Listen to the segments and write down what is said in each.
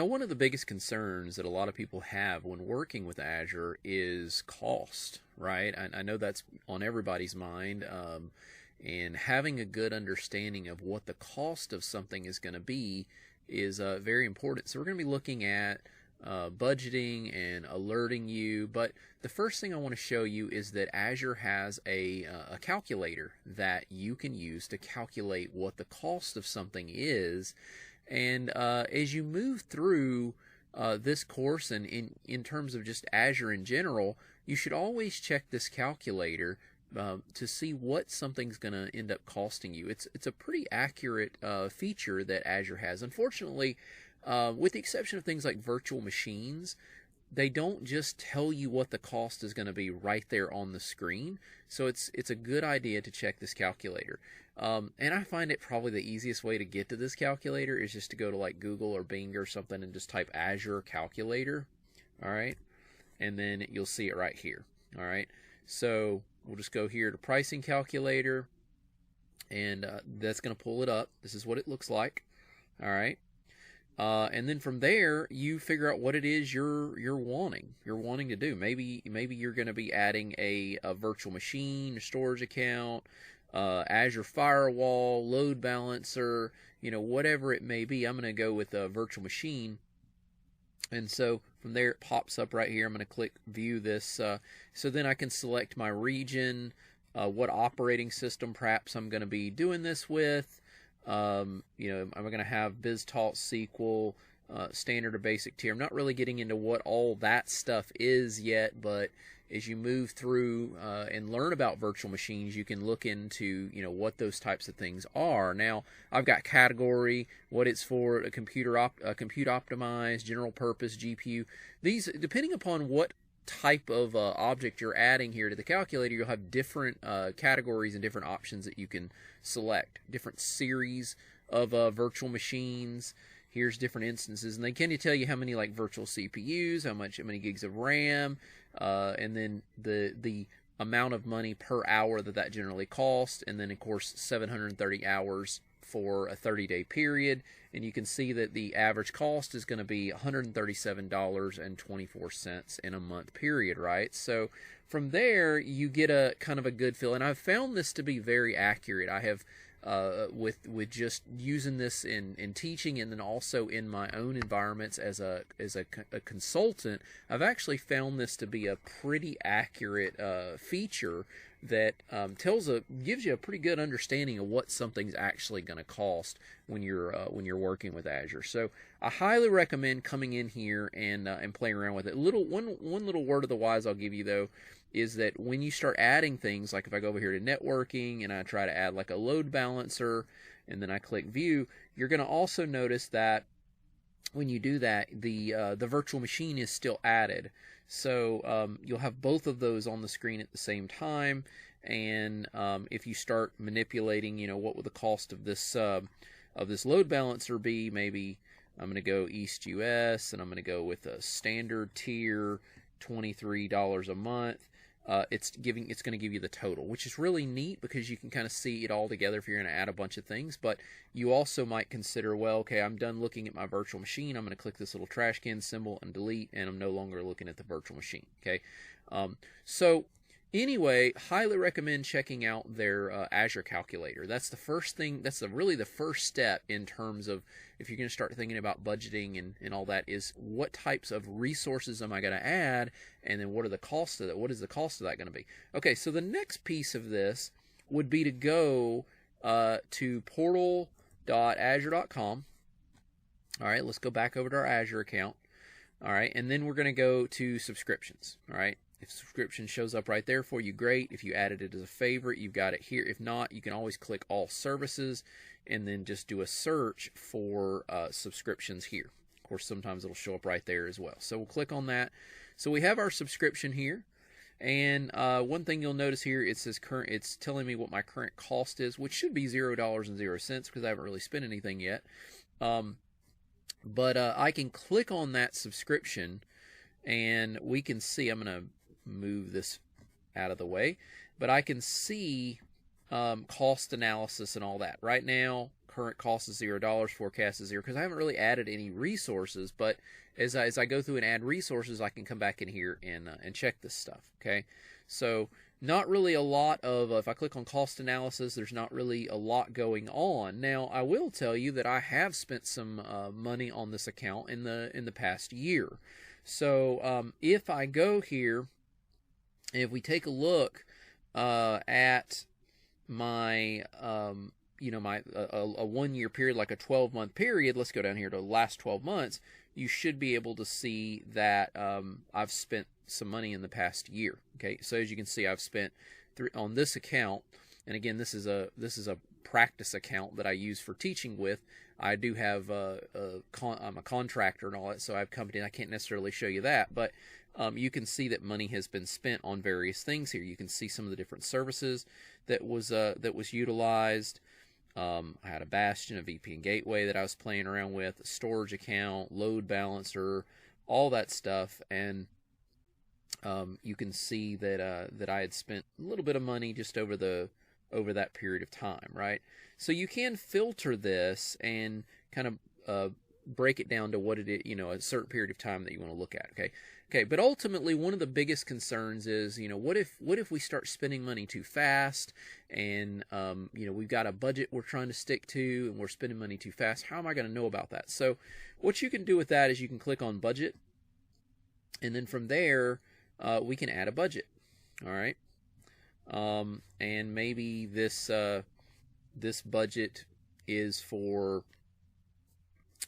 Now, one of the biggest concerns that a lot of people have when working with Azure is cost, right? I know that's on everybody's mind, and having a good understanding of what the cost of something is going to be is very important. So we're going to be looking at budgeting and alerting you, but the first thing I want to show you is that Azure has a calculator that you can use to calculate what the cost of something is. And as you move through this course and in terms of just Azure in general, you should always check this calculator to see what something's going to end up costing you. It's a pretty accurate feature that Azure has. Unfortunately, with the exception of things like virtual machines, they don't just tell you what the cost is going to be right there on the screen. So it's a good idea to check this calculator. And I find it probably the easiest way to get to this calculator is just to go to like Google or Bing or something and just type Azure calculator. All right. And then you'll see it right here. All right. So we'll just go here to pricing calculator, and that's going to pull it up. This is what it looks like. All right. And then from there, you figure out what it is you're wanting to do. Maybe you're going to be adding a virtual machine, a storage account, Azure firewall, load balancer, whatever it may be. I'm going to go with a virtual machine. And so from there, it pops up right here. I'm going to click view this. So then I can select my region, what operating system perhaps I'm going to be doing this with. I'm going to have BizTalk SQL, standard or basic tier. I'm not really getting into what all that stuff is yet, but as you move through and learn about virtual machines, you can look into what those types of things are. Now, I've got category, what it's for, a compute optimized, general purpose, GPU. These, depending upon what type of object you're adding here to the calculator, you'll have different categories and different options that you can select. Different series of virtual machines. Here's different instances, and they can tell you how many like virtual CPUs, how many gigs of RAM, and then the amount of money per hour that generally costs, and then of course 730 hours for a 30-day period. And you can see that the average cost is going to be $137.24 in a month period, right? So from there, you get a kind of a good feel. And I've found this to be very accurate. I have, with just using this in teaching and then also in my own environments as a consultant, I've actually found this to be a pretty accurate feature that gives you a pretty good understanding of what something's actually going to cost when you're working with Azure. So I highly recommend coming in here and playing around with it. One little word of the wise I'll give you though is that when you start adding things, like if I go over here to networking and I try to add like a load balancer and then I click view, you're going to also notice that when you do that, the virtual machine is still added. So you'll have both of those on the screen at the same time. And if you start manipulating, what would the cost of this load balancer be? Maybe I'm going to go East US, and I'm going to go with a standard tier, $23 a month. It's going to give you the total, which is really neat because you can kind of see it all together if you're going to add a bunch of things. But you also might consider, well, okay, I'm done looking at my virtual machine. I'm going to click this little trash can symbol and delete, and I'm no longer looking at the virtual machine. Okay, so anyway, highly recommend checking out their Azure calculator. That's the first thing. That's really the first step in terms of if you're going to start thinking about budgeting and all that, is what types of resources am I going to add, and then what are the costs of that? What is the cost of that going to be? Okay, so the next piece of this would be to go to portal.azure.com. All right, let's go back over to our Azure account. All right, and then we're going to go to subscriptions. All right. If subscription shows up right there for you, great. If you added it as a favorite, you've got it here. If not, you can always click all services and then just do a search for subscriptions here. Of course, sometimes it'll show up right there as well. So we'll click on that. So we have our subscription here. And one thing you'll notice here, it says current. It's telling me what my current cost is, which should be $0.00 because I haven't really spent anything yet. But I can click on that subscription, and we can see. I'm going to move this out of the way, but I can see cost analysis and all that. Right now, current cost is $0, forecast is 0, because I haven't really added any resources. But as I go through and add resources, I can come back in here and check this stuff. Okay, so not really a lot of, if I click on cost analysis, there's not really a lot going on. Now, I will tell you that I have spent some money on this account in the past year. So if I go here, if we take a look at my a 1 year period, like a 12-month period, let's go down here to the last 12 months, you should be able to see that I've spent some money in the past year. Okay, so as you can see, I've spent on this account, and again, this is a practice account that I use for teaching with. I do have I'm a contractor and all that, so I have company, and I can't necessarily show you that, but you can see that money has been spent on various things here. You can see some of the different services that was utilized. I had a Bastion, a VPN gateway that I was playing around with, a storage account, load balancer, all that stuff, and you can see that that I had spent a little bit of money just over that period of time, right? So you can filter this and kind of break it down to what it is, a certain period of time that you want to look at. Okay. But ultimately, one of the biggest concerns is, what if we start spending money too fast, and we've got a budget we're trying to stick to, and we're spending money too fast? How am I going to know about that? So what you can do with that is you can click on budget, and then from there we can add a budget. All right, and maybe this budget is for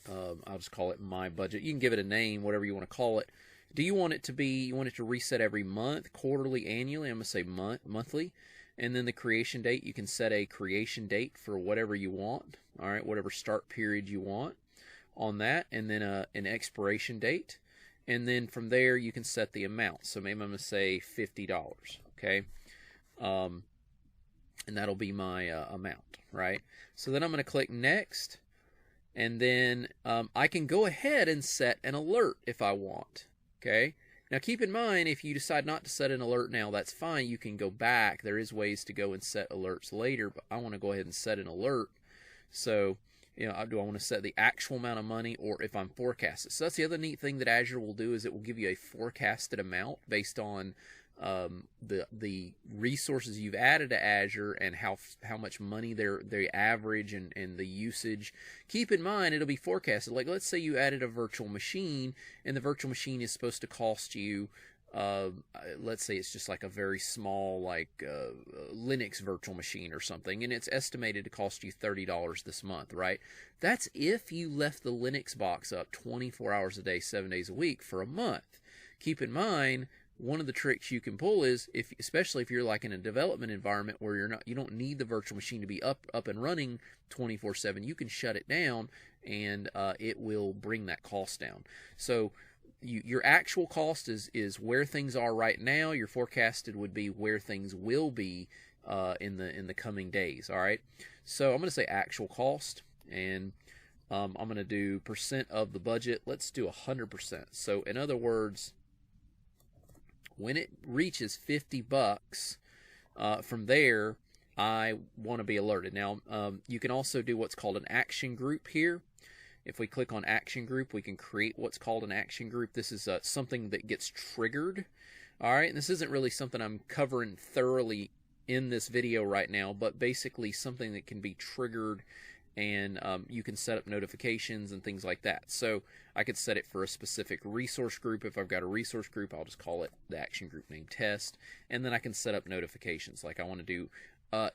I'll just call it my budget. You can give it a name, whatever you want to call it. Do you want it to reset every month, quarterly, annually? I'm going to say monthly. And then the creation date, you can set a creation date for whatever you want. All right, whatever start period you want on that. And then an expiration date. And then from there, you can set the amount. So maybe I'm going to say $50, okay? And that'll be my amount, right? So then I'm going to click Next. And then I can go ahead and set an alert if I want. Okay. Now keep in mind, if you decide not to set an alert now, that's fine. You can go back. There is ways to go and set alerts later, but I want to go ahead and set an alert. So, do I want to set the actual amount of money, or if I'm forecasted? So that's the other neat thing that Azure will do, is it will give you a forecasted amount based on the resources you've added to Azure and how much money they average and the usage. Keep in mind, it'll be forecasted. Like, let's say you added a virtual machine, and the virtual machine is supposed to cost you let's say it's just like a very small, like Linux virtual machine or something, and it's estimated to cost you $30 this month, right? That's if you left the Linux box up 24 hours a day, 7 days a week for a month. Keep in mind, one of the tricks you can pull is, especially if you're like in a development environment where you don't need the virtual machine to be up and running 24/7, you can shut it down, and it will bring that cost down. So your actual cost is where things are right now. Your forecasted would be where things will be in the coming days. All right. So I'm going to say actual cost, and I'm going to do percent of the budget. Let's do 100%. So in other words, when it reaches $50, from there, I want to be alerted. Now, you can also do what's called an action group here. If we click on action group, we can create what's called an action group. This is something that gets triggered. All right, and this isn't really something I'm covering thoroughly in this video right now, but basically something that can be triggered, and you can set up notifications and things like that. So I could set it for a specific resource group. If I've got a resource group, I'll just call it the action group name test, and then I can set up notifications. Like I want to do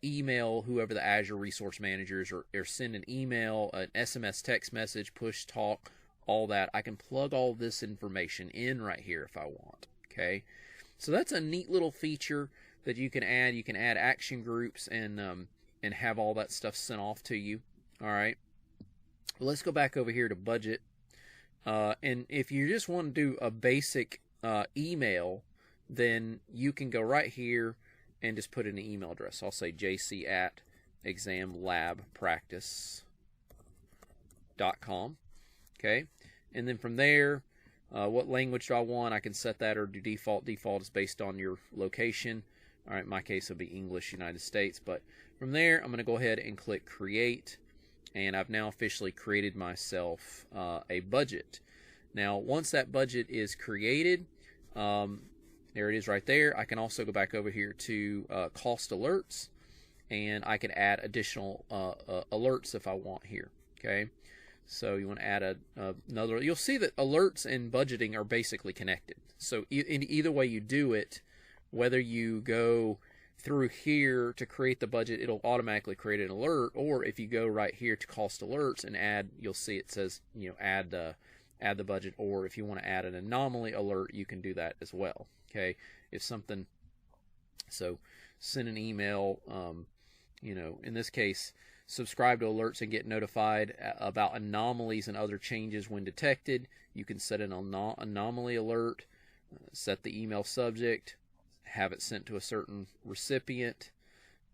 email whoever the Azure resource managers, or send an email, an SMS text message, push talk, all that. I can plug all this information in right here if I want. Okay, so that's a neat little feature that you can add. You can add action groups and have all that stuff sent off to you. All right, well, let's go back over here to budget, and if you just want to do a basic email, then you can go right here and just put in an email address. I'll say jc@examlabpractice.com. Okay, and then from there, what language do I want? I can set that or do default. Default is based on your location. All right, in my case, it'll be English, United States. But from there, I'm going to go ahead and click Create. and I've now officially created myself a budget. Now, once that budget is created, there it is right there. I can also go back over here to cost alerts, and I can add additional alerts if I want here. Okay, so you want to add another. You'll see that alerts and budgeting are basically connected. So in either way you do it, whether you go through here to create the budget, it'll automatically create an alert, or if you go right here to cost alerts and add, you'll see it says, you know, add the budget, or if you want to add an anomaly alert, you can do that as well. Okay, if something, so send an email, you know, in this case, subscribe to alerts and get notified about anomalies and other changes when detected. You can set an anomaly alert, set the email subject, have it sent to a certain recipient,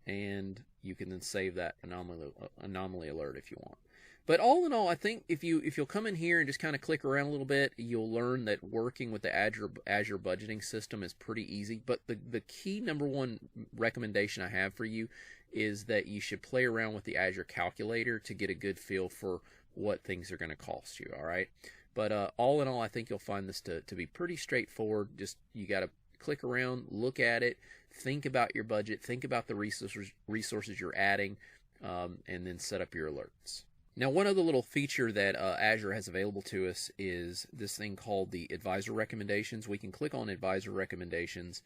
and you can then save that anomaly alert if you want. But all in all, I think if you'll come in here and just kind of click around a little bit, you'll learn that working with the Azure budgeting system is pretty easy. But the key number one recommendation I have for you is that you should play around with the Azure calculator to get a good feel for what things are going to cost you. All right. But all in all, I think you'll find this to be pretty straightforward. Just you got to click around, look at it, think about your budget, think about the resources you're adding, and then set up your alerts. Now, one other little feature that Azure has available to us is this thing called the advisor recommendations. We can click on advisor recommendations,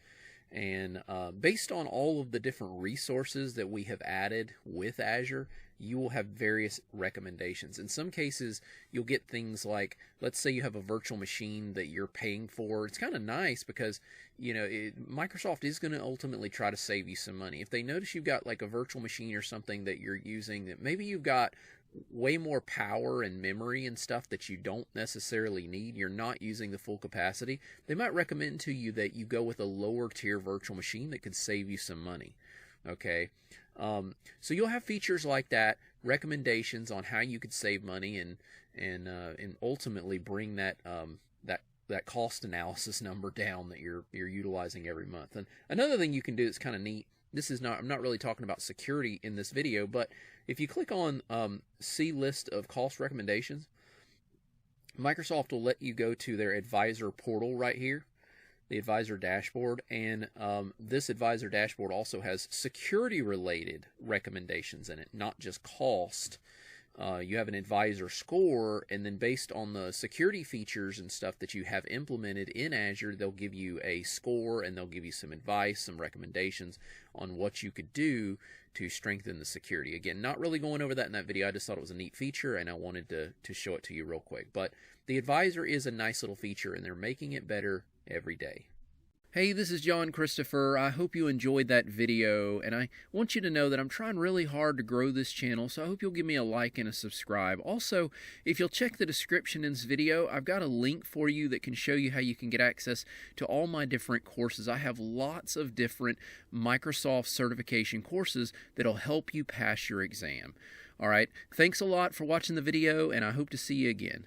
and based on all of the different resources that we have added with Azure, you will have various recommendations. In some cases, you'll get things like, let's say you have a virtual machine that you're paying for. It's kind of nice because, you know, Microsoft is going to ultimately try to save you some money. If they notice you've got like a virtual machine or something that you're using that maybe you've got way more power and memory and stuff that you don't necessarily need, you're not using the full capacity, they might recommend to you that you go with a lower tier virtual machine that could save you some money. Okay, so you'll have features like that, recommendations on how you could save money and ultimately bring that that cost analysis number down that you're utilizing every month. And another thing you can do that's kind of neat, this is not, I'm not really talking about security in this video, but if you click on see list of cost recommendations, Microsoft will let you go to their advisor portal right here, the advisor dashboard, and this advisor dashboard also has security related recommendations in it, not just cost. You have an advisor score, and then based on the security features and stuff that you have implemented in Azure, they'll give you a score and they'll give you some advice, some recommendations on what you could do to strengthen the security. Again, not really going over that in that video. I just thought it was a neat feature and I wanted to show it to you real quick. But the advisor is a nice little feature and they're making it better every day. Hey, this is John Christopher. I hope you enjoyed that video, and I want you to know that I'm trying really hard to grow this channel, so I hope you'll give me a like and a subscribe. Also, if you'll check the description in this video, I've got a link for you that can show you how you can get access to all my different courses. I have lots of different Microsoft certification courses that'll help you pass your exam. All right, thanks a lot for watching the video, and I hope to see you again.